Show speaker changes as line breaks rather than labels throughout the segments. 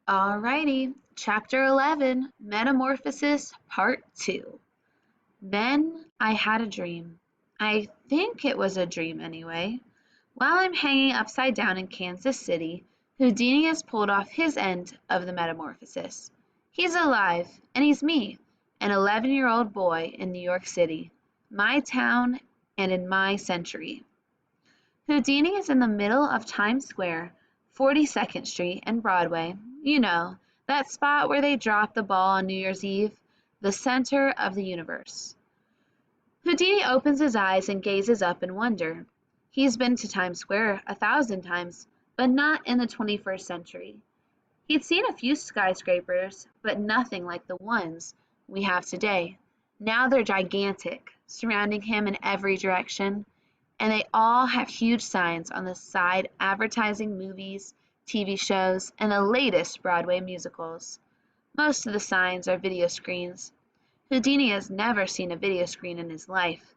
Alrighty, Chapter 11, Metamorphosis Part 2. Then I had a dream. I think it was a dream anyway. While I'm hanging upside down in Kansas City, Houdini has pulled off his end of the metamorphosis. He's alive, and he's me, an 11-year-old boy in New York City, my town, and in my century. Houdini is in the middle of Times Square, 42nd Street and Broadway. You know, that spot where they drop the ball on New Year's Eve, the center of the universe. Houdini opens his eyes and gazes up in wonder. He's been to Times Square 1,000 times, but not in the 21st century. He'd seen a few skyscrapers, but nothing like the ones we have today. Now they're gigantic, surrounding him in every direction, and they all have huge signs on the side advertising movies, TV shows, and the latest Broadway musicals. Most of the signs are video screens. Houdini has never seen a video screen in his life.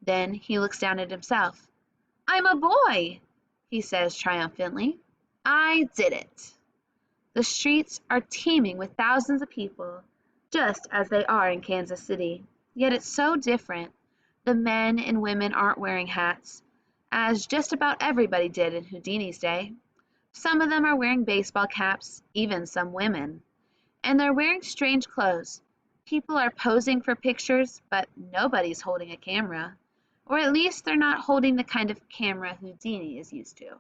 Then he looks down at himself. "I'm a boy," he says triumphantly. "I did it." The streets are teeming with thousands of people, just as they are in Kansas City. Yet it's so different. The men and women aren't wearing hats, as just about everybody did in Houdini's day. Some of them are wearing baseball caps, even some women. And they're wearing strange clothes. People are posing for pictures, but nobody's holding a camera. Or at least they're not holding the kind of camera Houdini is used to.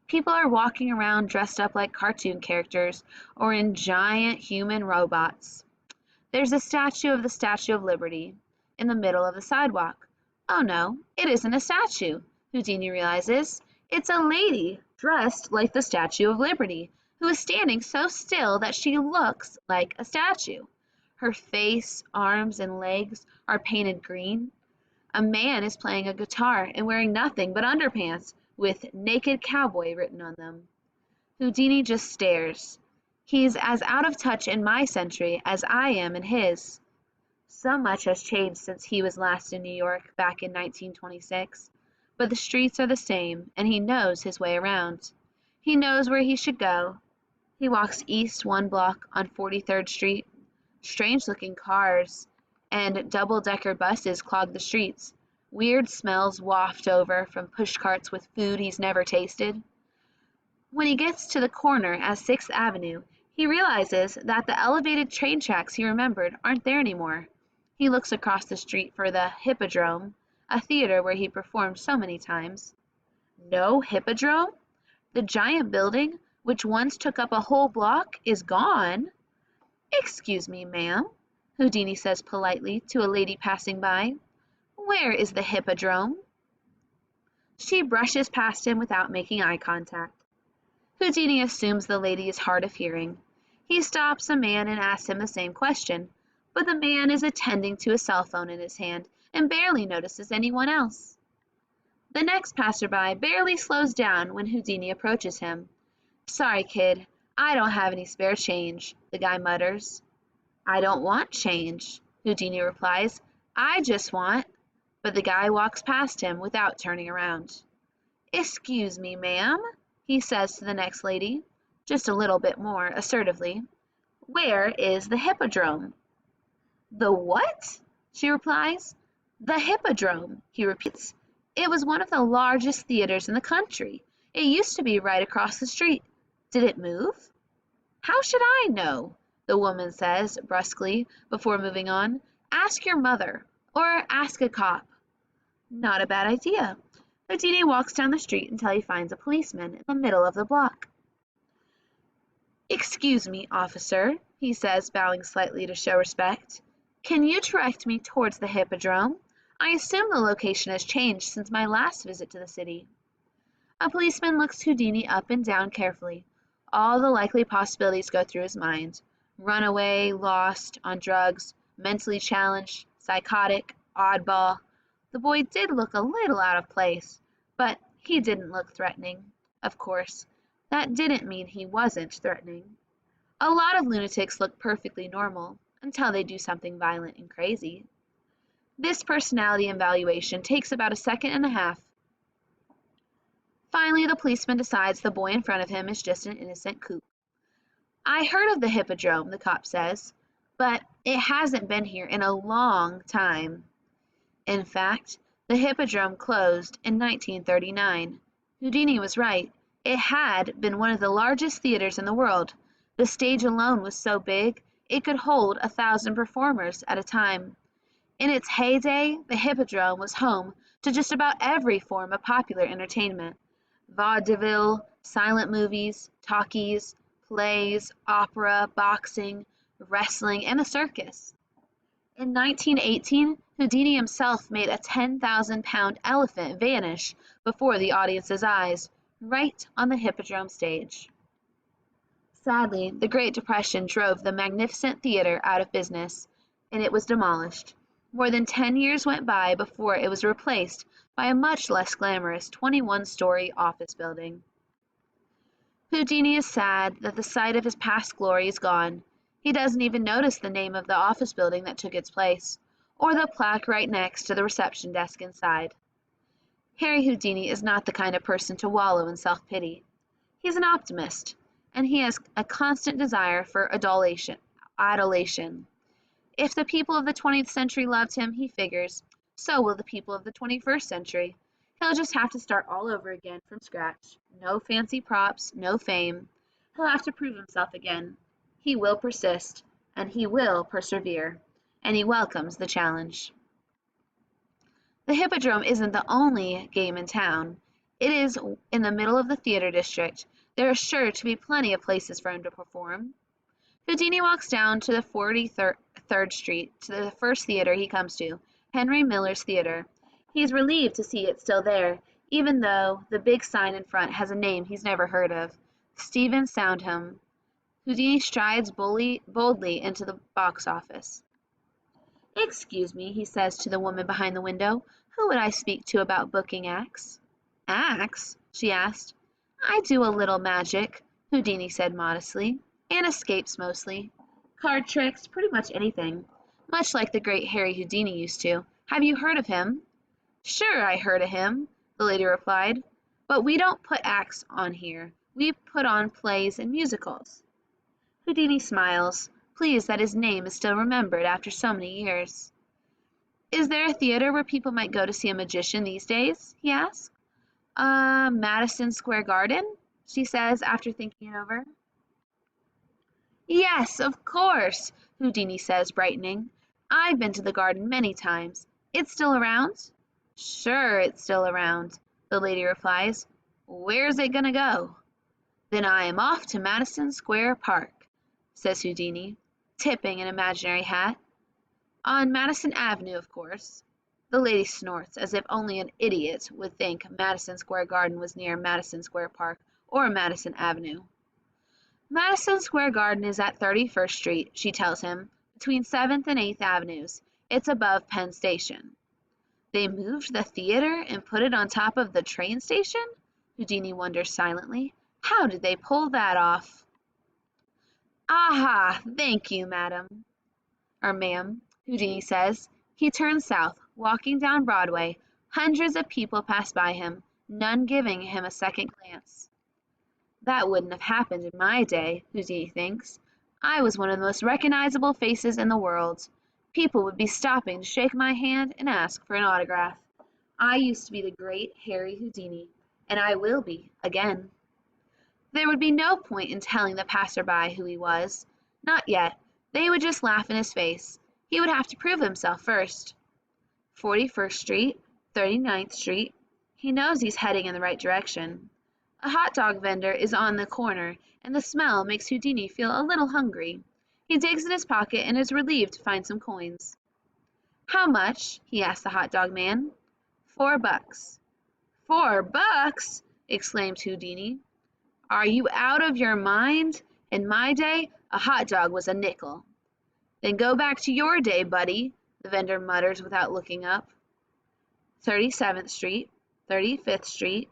People are walking around dressed up like cartoon characters or in giant human robots. There's a statue of the Statue of Liberty in the middle of the sidewalk. Oh no, it isn't a statue, Houdini realizes. It's a lady dressed like the Statue of Liberty, who is standing so still that she looks like a statue. Her face, arms, and legs are painted green. A man is playing a guitar and wearing nothing but underpants with "Naked Cowboy" written on them. Houdini just stares. He's as out of touch in my century as I am in his. So much has changed since he was last in New York back in 1926, but the streets are the same, and he knows his way around. He knows where he should go. He walks east 1 block on 43rd Street. Strange-looking cars and double-decker buses clog the streets. Weird smells waft over from pushcarts with food he's never tasted. When he gets to the corner at 6th Avenue, he realizes that the elevated train tracks he remembered aren't there anymore. He looks across the street for the Hippodrome, a theater where he performed so many times. No Hippodrome? The giant building, which once took up a whole block, is gone. "Excuse me, ma'am," Houdini says politely to a lady passing by. "Where is the Hippodrome?" She brushes past him without making eye contact. Houdini assumes the lady is hard of hearing. He stops a man and asks him the same question, but the man is attending to a cell phone in his hand and barely notices anyone else. The next passerby barely slows down when Houdini approaches him. "Sorry, kid, I don't have any spare change," the guy mutters. "I don't want change," Houdini replies. "I just want—" But the guy walks past him without turning around. "Excuse me, ma'am," he says to the next lady, just a little bit more assertively. "Where is the Hippodrome?" "The what?" she replies. "The Hippodrome," he repeats. "It was one of the largest theaters in the country. It used to be right across the street. Did it move?" "How should I know?" the woman says brusquely before moving on. "Ask your mother, or ask a cop." Not a bad idea. Houdini walks down the street until he finds a policeman in the middle of the block. "Excuse me, officer," he says, bowing slightly to show respect. "Can you direct me towards the Hippodrome? I assume the location has changed since my last visit to the city." A policeman looks Houdini up and down carefully. All the likely possibilities go through his mind. Runaway, lost, on drugs, mentally challenged, psychotic, oddball. The boy did look a little out of place, but he didn't look threatening. Of course, that didn't mean he wasn't threatening. A lot of lunatics look perfectly normal until they do something violent and crazy. This personality evaluation takes about a second and a half. Finally, the policeman decides the boy in front of him is just an innocent kook. I heard of the Hippodrome, the cop says, but it hasn't been here in a long time. In fact, the Hippodrome closed in 1939. Houdini was right. It had been one of the largest theaters in the world. The stage alone was so big, it could hold 1,000 performers at a time. In its heyday, the Hippodrome was home to just about every form of popular entertainment: vaudeville, silent movies, talkies, plays, opera, boxing, wrestling, and a circus. In 1918, Houdini himself made a 10,000-pound elephant vanish before the audience's eyes, right on the Hippodrome stage. Sadly, the Great Depression drove the magnificent theater out of business, and it was demolished. More than 10 years went by before it was replaced by a much less glamorous 21-story office building. Houdini is sad that the site of his past glory is gone. He doesn't even notice the name of the office building that took its place, or the plaque right next to the reception desk inside. Harry Houdini is not the kind of person to wallow in self-pity. He's an optimist, and he has a constant desire for adulation. If the people of the 20th century loved him, he figures, so will the people of the 21st century. He'll just have to start all over again from scratch. No fancy props, no fame. He'll have to prove himself again. He will persist, and he will persevere, and he welcomes the challenge. The Hippodrome isn't the only game in town. It is in the middle of the theater district. There are sure to be plenty of places for him to perform. Houdini walks down to the 43rd Street to the first theater he comes to, Henry Miller's Theater. He's relieved to see it still there, even though the big sign in front has a name he's never heard of: Stephen Sondheim. Houdini strides boldly into the box office. "Excuse me," he says to the woman behind the window, "who would I speak to about booking acts?" "Acts?" she asked. "I do a little magic," Houdini said modestly, "and escapes mostly. Card tricks, pretty much anything. Much like the great Harry Houdini used to. Have you heard of him?" "Sure, I heard of him," the lady replied. "But we don't put acts on here. We put on plays and musicals." Houdini smiles, pleased that his name is still remembered after so many years. "Is there a theater where people might go to see a magician these days?" he asks. Madison Square Garden?" she says after thinking it over. "Yes, of course," Houdini says, brightening. "I've been to the garden many times. It's still around?" "Sure, it's still around," the lady replies. "Where's it gonna go?" "Then I am off to Madison Square Park," says Houdini, tipping an imaginary hat. "On Madison Avenue, of course." The lady snorts, as if only an idiot would think Madison Square Garden was near Madison Square Park or Madison Avenue. "Madison Square Garden is at 31st Street, she tells him, between 7th and 8th Avenues. It's above Penn Station. They moved the theater and put it on top of the train station? Houdini wonders silently. How did they pull that off? Aha, thank you, madam. Or ma'am, Houdini says. He turns south, walking down Broadway. Hundreds of people pass by him, none giving him a second glance. That wouldn't have happened in my day, Houdini thinks. I was one of the most recognizable faces in the world. People would be stopping to shake my hand and ask for an autograph. I used to be the great Harry Houdini, and I will be again. There would be no point in telling the passerby who he was. Not yet. They would just laugh in his face. He would have to prove himself first. 41st Street, 39th Street. He knows he's heading in the right direction. A hot dog vendor is on the corner, and the smell makes Houdini feel a little hungry. He digs in his pocket and is relieved to find some coins. How much? He asks the hot dog man. $4. $4? Exclaimed Houdini. Are you out of your mind? In my day, a hot dog was a nickel. Then go back to your day, buddy, the vendor mutters without looking up. 37th Street, 35th Street.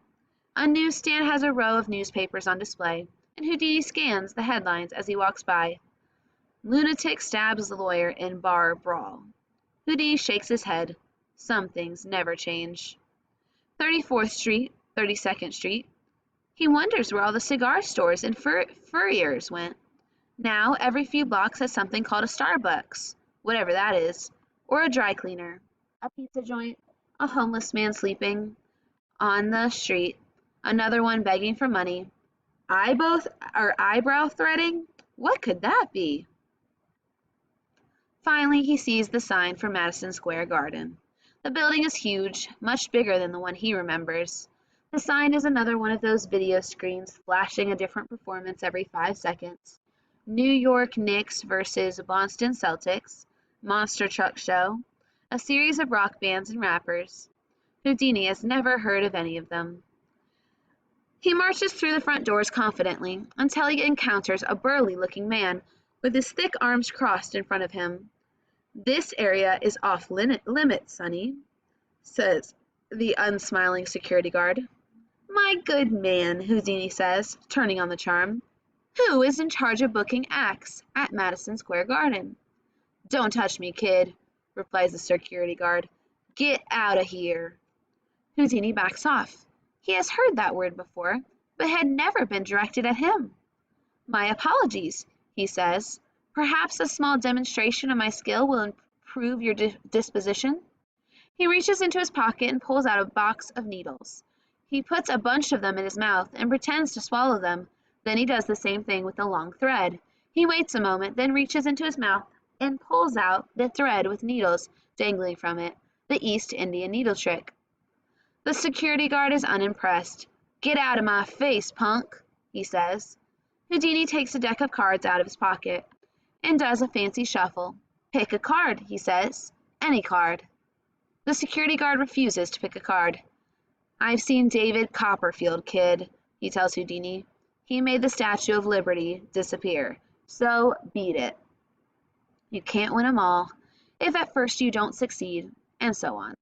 A newsstand has a row of newspapers on display, and Houdini scans the headlines as he walks by. Lunatic stabs lawyer in bar brawl. Houdini shakes his head. Some things never change. 34th Street, 32nd Street. He wonders where all the cigar stores and furriers went. Now, every few blocks has something called a Starbucks, whatever that is, or a dry cleaner, a pizza joint, a homeless man sleeping on the street, another one begging for money. Eyebrow threading? What could that be? Finally, he sees the sign for Madison Square Garden. The building is huge, much bigger than the one he remembers. The sign is another one of those video screens flashing a different performance every 5 seconds. New York Knicks versus Boston Celtics, monster truck show, a series of rock bands and rappers. Houdini has never heard of any of them. He marches through the front doors confidently until he encounters a burly-looking man with his thick arms crossed in front of him. "This area is off-limits, Sonny," says the unsmiling security guard. "My good man," Houdini says, turning on the charm, "who is in charge of booking acts at Madison Square Garden?" "Don't touch me, kid," replies the security guard. "Get out of here." Houdini backs off. He has heard that word before, but had never been directed at him. "My apologies," he says. "Perhaps a small demonstration of my skill will improve your disposition." He reaches into his pocket and pulls out a box of needles. He puts a bunch of them in his mouth and pretends to swallow them. Then he does the same thing with the long thread. He waits a moment, then reaches into his mouth and pulls out the thread with needles dangling from it, the East Indian needle trick. The security guard is unimpressed. "Get out of my face, punk," he says. Houdini takes a deck of cards out of his pocket and does a fancy shuffle. "Pick a card," he says. "Any card." The security guard refuses to pick a card. "I've seen David Copperfield, kid," he tells Houdini. "He made the Statue of Liberty disappear. So beat it. You can't win 'em all, if at first you don't succeed," and so on.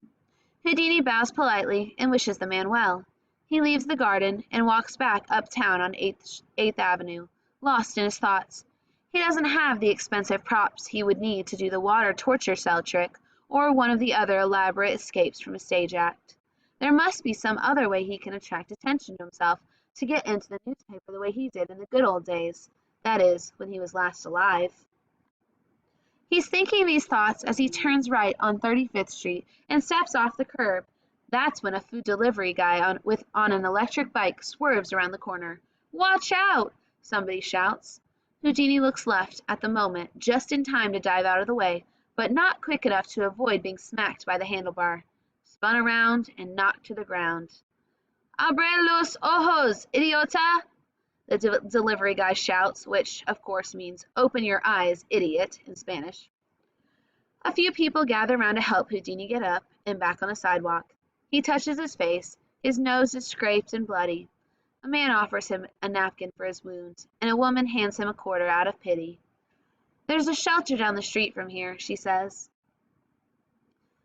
Houdini bows politely and wishes the man well. He leaves the garden and walks back uptown on 8th Avenue, lost in his thoughts. He doesn't have the expensive props he would need to do the water torture cell trick or one of the other elaborate escapes from a stage act. There must be some other way he can attract attention to himself to get into the newspaper the way he did in the good old days, that is, when he was last alive. He's thinking these thoughts as he turns right on 35th Street and steps off the curb. That's when a food delivery guy on an electric bike swerves around the corner. "Watch out!" somebody shouts. Houdini looks left at the moment, just in time to dive out of the way, but not quick enough to avoid being smacked by the handlebar, spun around, and knocked to the ground. "Abre los ojos, idiota!" the delivery guy shouts, which, of course, means "open your eyes, idiot," in Spanish. A few people gather around to help Houdini get up and back on the sidewalk. He touches his face. His nose is scraped and bloody. A man offers him a napkin for his wound, and a woman hands him a quarter out of pity. "There's a shelter down the street from here," she says.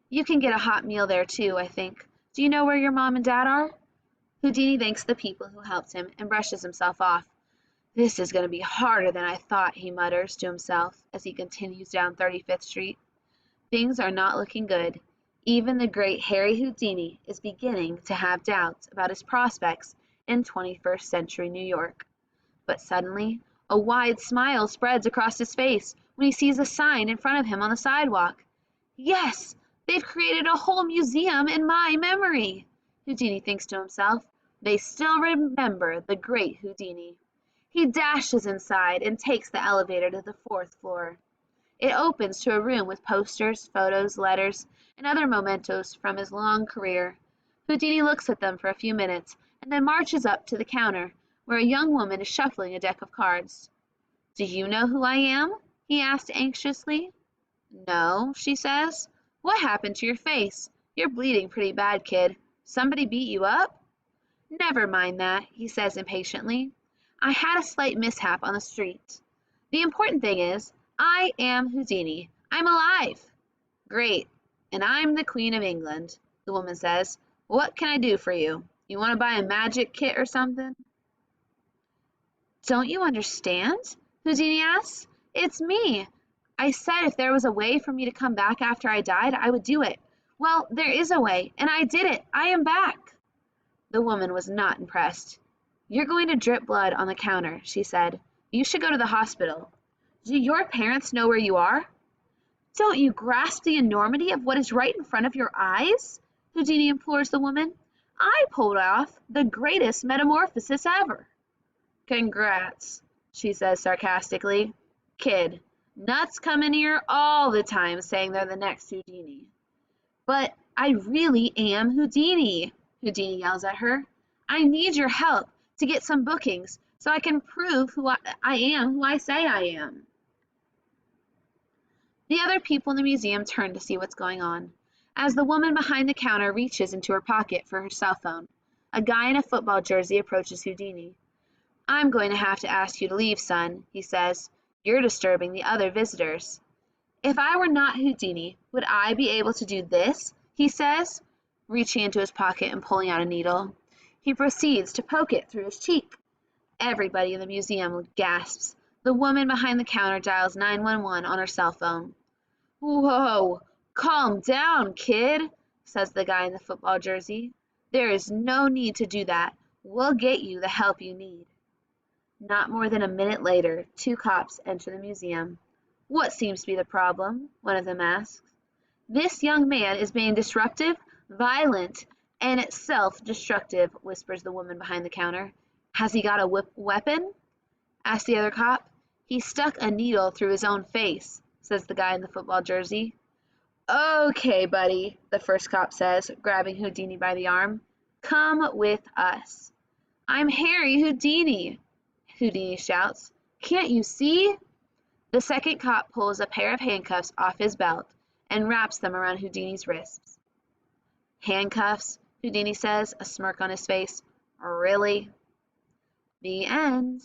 "You can get a hot meal there, too, I think. Do you know where your mom and dad are?" Houdini thanks the people who helped him and brushes himself off. "This is going to be harder than I thought," he mutters to himself as he continues down 35th Street. Things are not looking good. Even the great Harry Houdini is beginning to have doubts about his prospects in 21st century New York. But suddenly, a wide smile spreads across his face when he sees a sign in front of him on the sidewalk. "Yes, they've created a whole museum in my memory," Houdini thinks to himself. "They still remember the great Houdini." He dashes inside and takes the elevator to the 4th floor. It opens to a room with posters, photos, letters, and other mementos from his long career. Houdini looks at them for a few minutes and then marches up to the counter, where a young woman is shuffling a deck of cards. "Do you know who I am?" he asked anxiously. "No," she says. "What happened to your face? You're bleeding pretty bad, kid. Somebody beat you up?" "Never mind that," he says impatiently. "I had a slight mishap on the street. The important thing is, I am Houdini. I'm alive." "Great. And I'm the Queen of England," the woman says. "What can I do for you? You want to buy a magic kit or something?" "Don't you understand?" Houdini asks. "It's me. I said if there was a way for me to come back after I died, I would do it. Well, there is a way, and I did it. I am back." The woman was not impressed. "You're going to drip blood on the counter," she said. "You should go to the hospital. Do your parents know where you are? Don't you grasp the enormity of what is right in front of your eyes? Houdini implores the woman. I pulled off the greatest metamorphosis ever. Congrats, she says sarcastically. Kid, nuts come in here all the time saying they're the next Houdini. But I really am Houdini, Houdini yells at her. I need your help to get some bookings so I can prove I am who I say I am. The other people in the museum turn to see what's going on, as the woman behind the counter reaches into her pocket for her cell phone. A guy in a football jersey approaches Houdini. I'm going to have to ask you to leave, son, he says. You're disturbing the other visitors. If I were not Houdini, would I be able to do this? He says, reaching into his pocket and pulling out a needle. He proceeds to poke it through his cheek. Everybody in the museum gasps. The woman behind the counter dials 911 on her cell phone. Whoa, calm down, kid, says the guy in the football jersey. There is no need to do that. We'll get you the help you need. Not more than a minute later, two cops enter the museum. What seems to be the problem? One of them asks. This young man is being disruptive, violent, and self-destructive, whispers the woman behind the counter. Has he got a weapon? Asks the other cop. He stuck a needle through his own face, says the guy in the football jersey. Okay, buddy, the first cop says, grabbing Houdini by the arm. Come with us. I'm Harry Houdini, Houdini shouts. Can't you see? The second cop pulls a pair of handcuffs off his belt and wraps them around Houdini's wrists. Handcuffs, Houdini says, a smirk on his face. Really? The end.